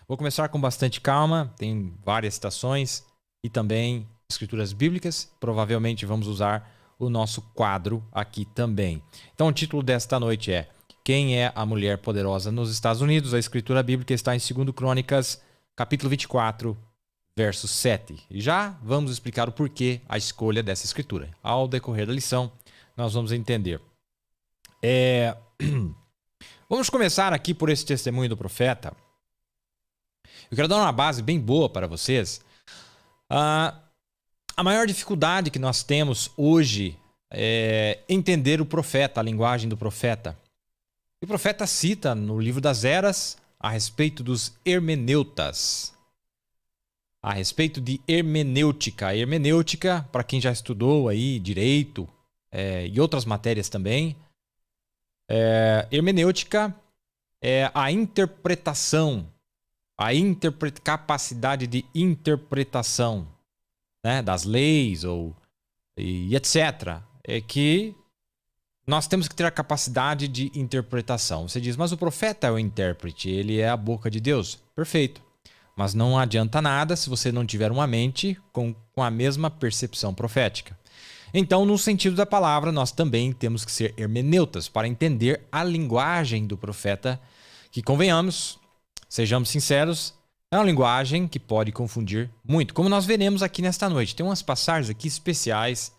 Vou começar com bastante calma, tem várias citações e também escrituras bíblicas. Provavelmente vamos usar o nosso quadro aqui também. Então o título desta noite é Quem é a Mulher Poderosa nos Estados Unidos? A escritura bíblica está em 2 Crônicas, capítulo 24, verso 7. E já vamos explicar o porquê a escolha dessa escritura. Ao decorrer da lição, nós vamos entender. Vamos começar aqui por esse testemunho do profeta. Eu quero dar uma base bem boa para vocês. A maior dificuldade que nós temos hoje é entender o profeta, a linguagem do profeta. E o profeta cita no livro das Eras a respeito dos hermeneutas. A respeito de hermenêutica. Hermenêutica, para quem já estudou aí direito e outras matérias também, hermenêutica é a interpretação, capacidade de interpretação, né, das leis e etc. É que nós temos que ter a capacidade de interpretação. Você diz, mas o profeta é o intérprete, ele é a boca de Deus. Perfeito. Mas não adianta nada se você não tiver uma mente com a mesma percepção profética. Então, no sentido da palavra, nós também temos que ser hermeneutas para entender a linguagem do profeta, que convenhamos, sejamos sinceros, é uma linguagem que pode confundir muito, como nós veremos aqui nesta noite. Tem umas passagens aqui especiais,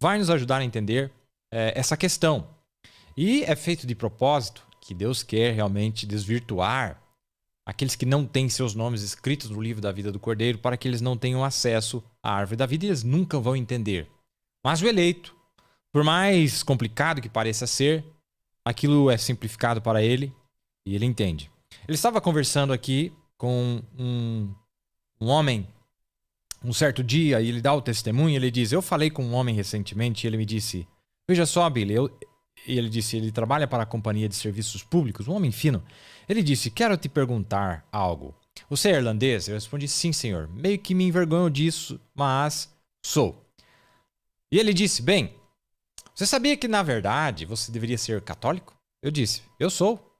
vai nos ajudar a entender essa questão. E é feito de propósito que Deus quer realmente desvirtuar aqueles que não têm seus nomes escritos no livro da vida do Cordeiro, para que eles não tenham acesso à árvore da vida e eles nunca vão entender. Mas o eleito, por mais complicado que pareça ser, aquilo é simplificado para ele e ele entende. Ele estava conversando aqui com um homem, um certo dia, e ele dá o testemunho, ele diz, eu falei com um homem recentemente e ele me disse, veja só, Billy, e ele disse, ele trabalha para a companhia de serviços públicos, um homem fino. Ele disse, quero te perguntar algo. Você é irlandês? Eu respondi, sim, senhor. Meio que me envergonho disso, mas sou. E ele disse, bem, você sabia que, na verdade, você deveria ser católico? Eu disse, eu sou.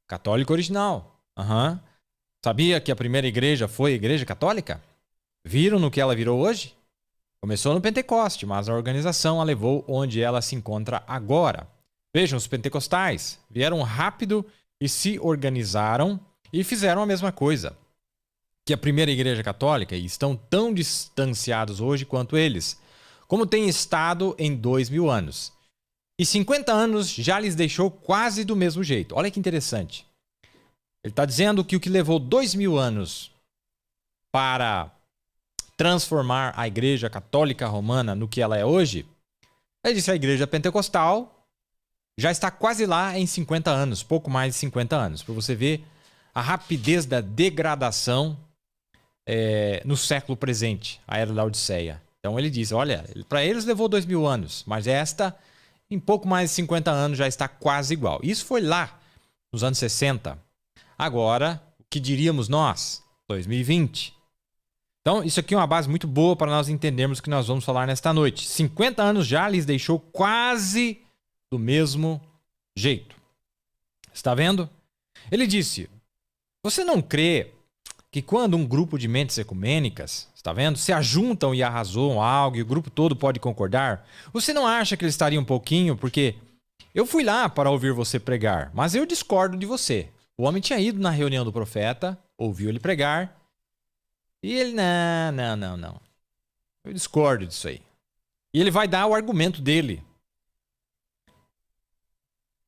Católico original. Sabia que a primeira igreja foi a igreja católica? Viram no que ela virou hoje? Começou no Pentecoste, mas a organização a levou onde ela se encontra agora. Vejam, os pentecostais vieram rápido e se organizaram e fizeram a mesma coisa que a primeira igreja católica e estão tão distanciados hoje quanto eles, como tem estado em 2000 anos. E 50 anos já lhes deixou quase do mesmo jeito. Olha que interessante. Ele está dizendo que o que levou 2000 anos para transformar a igreja católica romana no que ela é hoje, ele disse que a igreja pentecostal já está quase lá em 50 anos, pouco mais de 50 anos, para você ver a rapidez da degradação no século presente, a era da Odisseia. Então ele diz, olha, para eles levou 2000 anos, mas esta, em pouco mais de 50 anos, já está quase igual. Isso foi lá, nos anos 60. Agora, o que diríamos nós? 2020. Então, isso aqui é uma base muito boa para nós entendermos o que nós vamos falar nesta noite. 50 anos já lhes deixou quase do mesmo jeito. Está vendo? Ele disse, você não crê que quando um grupo de mentes ecumênicas, está vendo, se ajuntam e arrazoam algo e o grupo todo pode concordar, você não acha que ele estaria um pouquinho, porque eu fui lá para ouvir você pregar, mas eu discordo de você. O homem tinha ido na reunião do profeta, ouviu ele pregar, e ele, não. Eu discordo disso aí. E ele vai dar o argumento dele.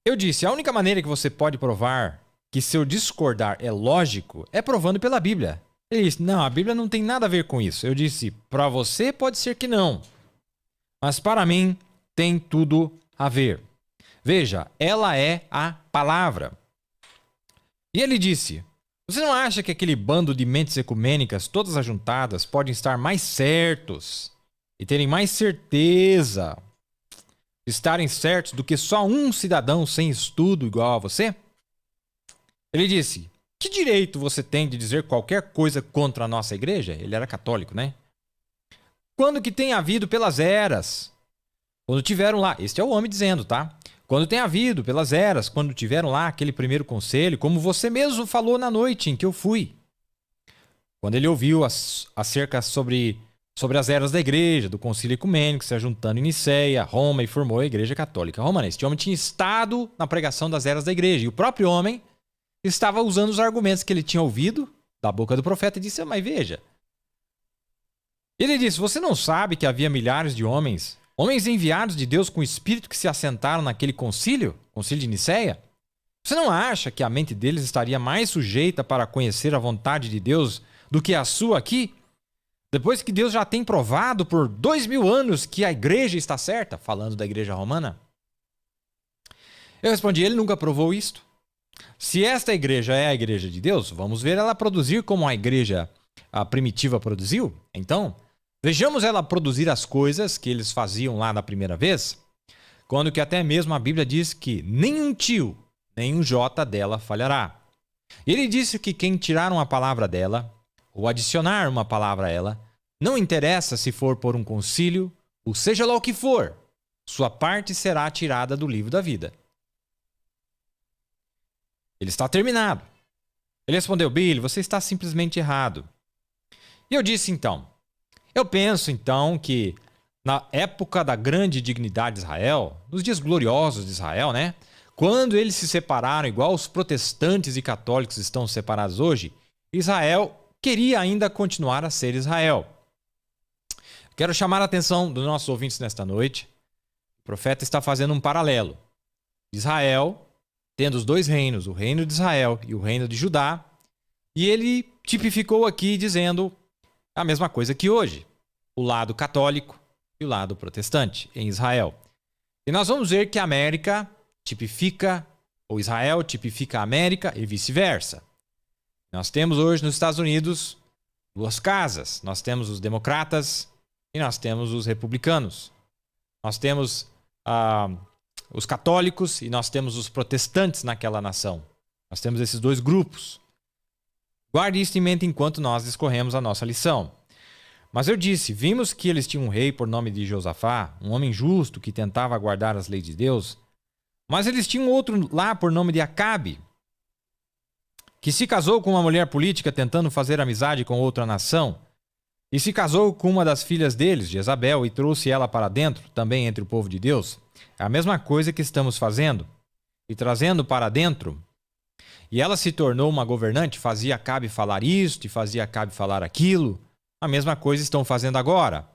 Eu disse, a única maneira que você pode provar que seu discordar é lógico é provando pela Bíblia. Ele disse, não, a Bíblia não tem nada a ver com isso. Eu disse, para você pode ser que não. Mas para mim tem tudo a ver. Veja, ela é a palavra. E ele disse, você não acha que aquele bando de mentes ecumênicas, todas ajuntadas, podem estar mais certos e terem mais certeza de estarem certos do que só um cidadão sem estudo igual a você? Ele disse, que direito você tem de dizer qualquer coisa contra a nossa igreja? Ele era católico, né? Quando que tem havido pelas eras? Quando tiveram lá, este é o homem dizendo, tá? Quando tem havido, pelas eras, quando tiveram lá aquele primeiro conselho, como você mesmo falou na noite em que eu fui. Quando ele ouviu acerca sobre as eras da igreja, do concílio ecumênico, se ajuntando em Niceia, Roma, e formou a igreja católica romana. Este homem tinha estado na pregação das eras da igreja. E o próprio homem estava usando os argumentos que ele tinha ouvido da boca do profeta e disse, mas veja. Ele disse, você não sabe que havia milhares de homens enviados de Deus com o Espírito que se assentaram naquele concílio de Niceia? Você não acha que a mente deles estaria mais sujeita para conhecer a vontade de Deus do que a sua aqui? Depois que Deus já tem provado por 2000 anos que a igreja está certa, falando da igreja romana. Eu respondi, ele nunca provou isto. Se esta igreja é a igreja de Deus, vamos ver ela produzir como a igreja primitiva produziu? Então, vejamos ela produzir as coisas que eles faziam lá na primeira vez, quando que até mesmo a Bíblia diz que nenhum tio, nenhum jota dela falhará. Ele disse que quem tirar uma palavra dela, ou adicionar uma palavra a ela, não interessa se for por um concílio, ou seja lá o que for, sua parte será tirada do livro da vida. Ele está terminado. Ele respondeu, Billy, você está simplesmente errado. E eu disse então, eu penso então que na época da grande dignidade de Israel, nos dias gloriosos de Israel, né? Quando eles se separaram, igual os protestantes e católicos estão separados hoje, Israel queria ainda continuar a ser Israel. Quero chamar a atenção dos nossos ouvintes nesta noite. O profeta está fazendo um paralelo. Israel, tendo os dois reinos, o reino de Israel e o reino de Judá, e ele tipificou aqui dizendo a mesma coisa que hoje, o lado católico e o lado protestante em Israel. E nós vamos ver que a América tipifica, ou Israel tipifica a América e vice-versa. Nós temos hoje nos Estados Unidos duas casas. Nós temos os democratas e nós temos os republicanos. Nós temos os católicos e nós temos os protestantes naquela nação. Nós temos esses dois grupos. Guarde isso em mente enquanto nós discorremos a nossa lição. Mas eu disse, vimos que eles tinham um rei por nome de Josafá, um homem justo que tentava guardar as leis de Deus. Mas eles tinham outro lá por nome de Acabe, que se casou com uma mulher política tentando fazer amizade com outra nação, e se casou com uma das filhas deles, Jezabel, e trouxe ela para dentro, também entre o povo de Deus. É a mesma coisa que estamos fazendo, e trazendo para dentro. E ela se tornou uma governante, fazia Acabe falar isto, e fazia Acabe falar aquilo. A mesma coisa estão fazendo agora.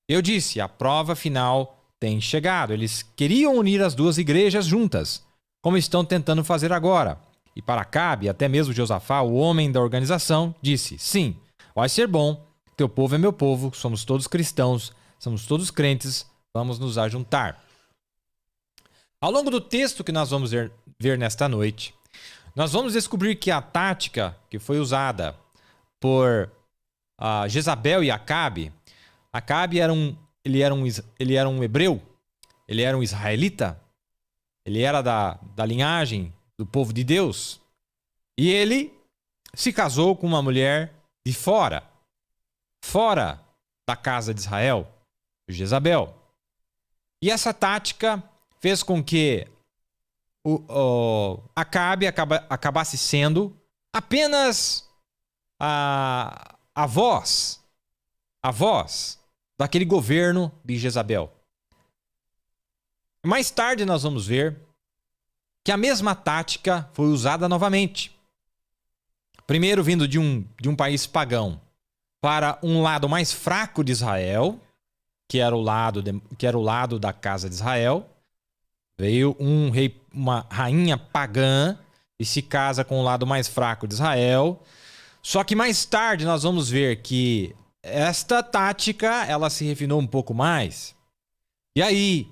Eu disse, a prova final tem chegado. Eles queriam unir as duas igrejas juntas, como estão tentando fazer agora. E para Acabe, até mesmo Josafá, o homem da organização, disse, sim, vai ser bom, teu povo é meu povo, somos todos cristãos, somos todos crentes, vamos nos ajuntar. Ao longo do texto que nós vamos ver nesta noite, nós vamos descobrir que a tática que foi usada por Jezabel e Acabe era um hebreu, ele era um israelita, ele era da linhagem do povo de Deus, e ele se casou com uma mulher de fora da casa de Israel, Jezabel. E essa tática fez com que Acabe acabasse sendo apenas a voz daquele governo de Jezabel. Mais tarde nós vamos ver que a mesma tática foi usada novamente. Primeiro vindo de um país pagão para um lado mais fraco de Israel, que era o lado da casa de Israel. Veio uma rainha pagã e se casa com o lado mais fraco de Israel. Só que mais tarde nós vamos ver que esta tática ela se refinou um pouco mais. E aí,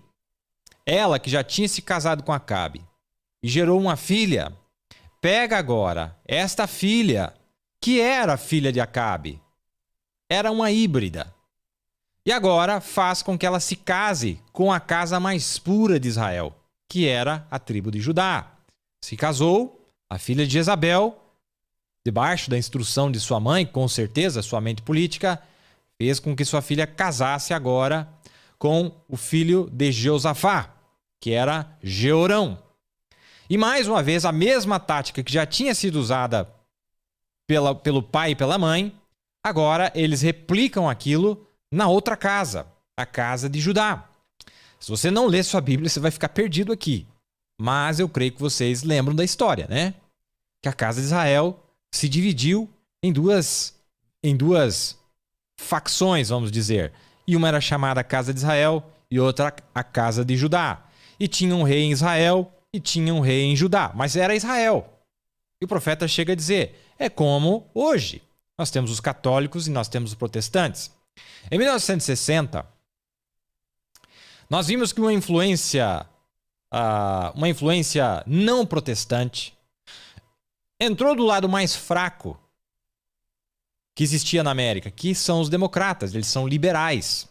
ela que já tinha se casado com Acabe e gerou uma filha, pega agora esta filha, que era filha de Acabe, era uma híbrida, e agora faz com que ela se case com a casa mais pura de Israel, que era a tribo de Judá. Se casou, a filha de Jezabel, debaixo da instrução de sua mãe, com certeza sua mente política, fez com que sua filha casasse agora com o filho de Josafá. que era Jeorão. E mais uma vez, a mesma tática que já tinha sido usada pelo pai e pela mãe, agora eles replicam aquilo na outra casa, a casa de Judá. Se você não ler sua Bíblia, você vai ficar perdido aqui. Mas eu creio que vocês lembram da história, né? Que a casa de Israel se dividiu em duas facções, vamos dizer. E uma era chamada a casa de Israel e outra a casa de Judá. E tinha um rei em Israel e tinha um rei em Judá, mas era Israel. E o profeta chega a dizer, é como hoje. Nós temos os católicos e nós temos os protestantes. Em 1960, nós vimos que uma influência não protestante entrou do lado mais fraco que existia na América, que são os democratas, eles são liberais.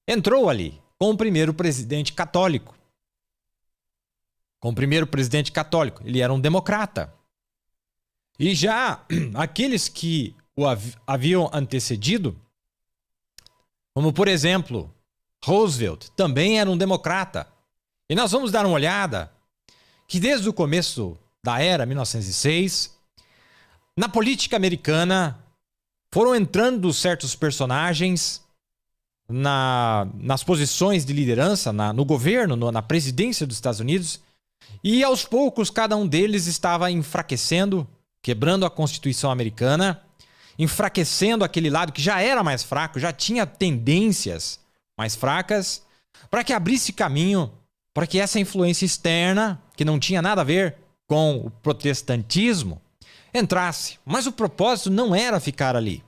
Entrou ali com o primeiro presidente católico. Ele era um democrata. E já aqueles que o haviam antecedido, como por exemplo, Roosevelt, também era um democrata. E nós vamos dar uma olhada que desde o começo da era 1906, na política americana, foram entrando certos personagens nas posições de liderança, no governo, na presidência dos Estados Unidos, e aos poucos cada um deles estava enfraquecendo, quebrando a Constituição americana, enfraquecendo aquele lado que já era mais fraco, já tinha tendências mais fracas, para que abrisse caminho para que essa influência externa, que não tinha nada a ver com o protestantismo, entrasse. Mas o propósito não era ficar ali.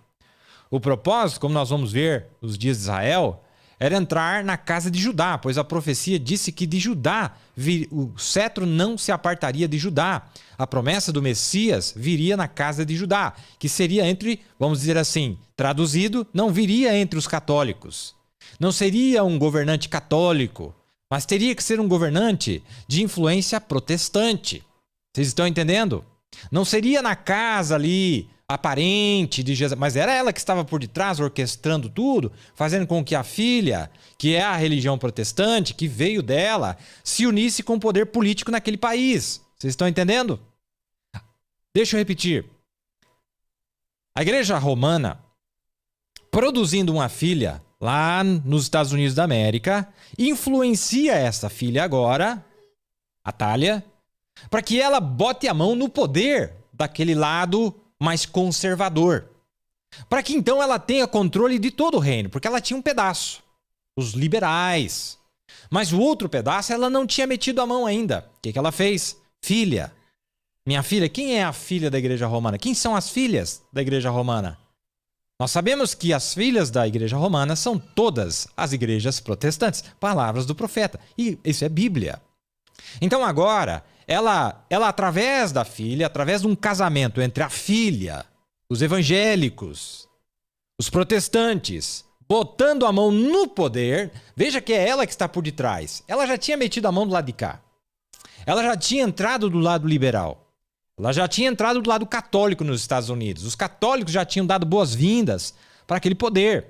O propósito, como nós vamos ver nos dias de Israel, era entrar na casa de Judá, pois a profecia disse que de Judá o cetro não se apartaria de Judá. A promessa do Messias viria na casa de Judá, que seria entre, vamos dizer assim, traduzido, não viria entre os católicos. Não seria um governante católico, mas teria que ser um governante de influência protestante. Vocês estão entendendo? Não seria na casa ali aparente de Jesus, mas era ela que estava por detrás orquestrando tudo, fazendo com que a filha, que é a religião protestante, que veio dela, se unisse com o poder político naquele país. Vocês estão entendendo? Deixa eu repetir. A Igreja Romana, produzindo uma filha lá nos Estados Unidos da América, influencia essa filha agora, a Thalia, para que ela bote a mão no poder daquele lado mais conservador. Para que então ela tenha controle de todo o reino, porque ela tinha um pedaço, os liberais. Mas o outro pedaço ela não tinha metido a mão ainda. O que ela fez? Filha. Minha filha, quem é a filha da Igreja Romana? Quem são as filhas da Igreja Romana? Nós sabemos que as filhas da Igreja Romana são todas as igrejas protestantes. Palavras do profeta. E isso é Bíblia. Então agora, ela através da filha, através de um casamento entre a filha, os evangélicos, os protestantes, botando a mão no poder, veja que é ela que está por detrás. Ela já tinha metido a mão do lado de cá. Ela já tinha entrado do lado liberal. Ela já tinha entrado do lado católico nos Estados Unidos. Os católicos já tinham dado boas-vindas para aquele poder,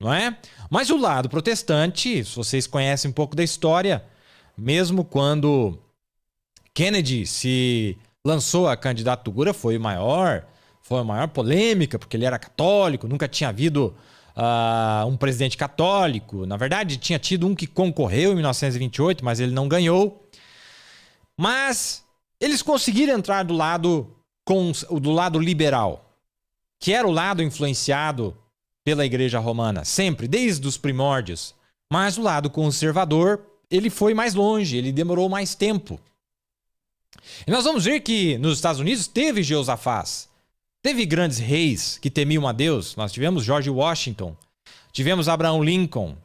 não é? Mas o lado protestante, se vocês conhecem um pouco da história, mesmo quando Kennedy se lançou a candidatura, foi a maior polêmica, porque ele era católico, nunca tinha havido um presidente católico. Na verdade, tinha tido um que concorreu em 1928, mas ele não ganhou. Mas eles conseguiram entrar do lado liberal, que era o lado influenciado pela Igreja Romana, sempre, desde os primórdios. Mas o lado conservador, ele foi mais longe, ele demorou mais tempo. E nós vamos ver que nos Estados Unidos teve Jeosafás, teve grandes reis que temiam a Deus. Nós tivemos George Washington, tivemos Abraham Lincoln,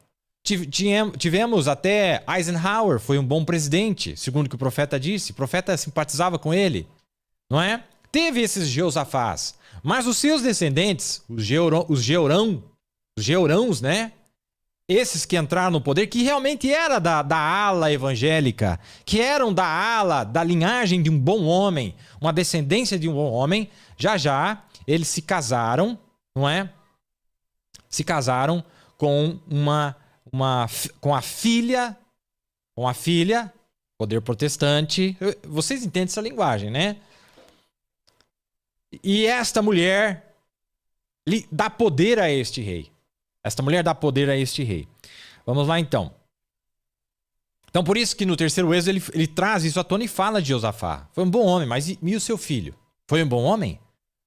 tivemos até Eisenhower, foi um bom presidente, segundo o que o profeta disse. O profeta simpatizava com ele, não é? Teve esses Jeosafás, mas os seus descendentes, os Jeorãos, né? Esses que entraram no poder, que realmente era da ala evangélica, que eram da ala, da linhagem de um bom homem, uma descendência de um bom homem, já eles se casaram, não é? Se casaram com com a filha com a filha, poder protestante. Vocês entendem essa linguagem, né? E esta mulher lhe dá poder a este rei. Esta mulher dá poder a este rei. Vamos lá, então. Então, por isso que no terceiro êxodo ele traz isso à tona e fala de Josafá. Foi um bom homem, mas e o seu filho? Foi um bom homem?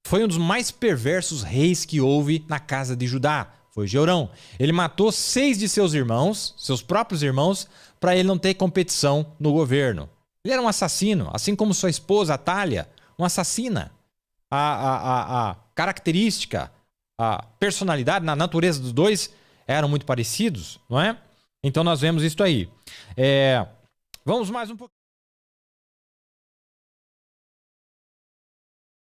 Foi um dos mais perversos reis que houve na casa de Judá. Foi Jeorão. Ele matou 6 de seus irmãos, seus próprios irmãos, para ele não ter competição no governo. Ele era um assassino, assim como sua esposa, Atália, uma assassina. A característica, a personalidade, na natureza dos dois eram muito parecidos, não é? Então nós vemos isso aí. Vamos mais um pouquinho.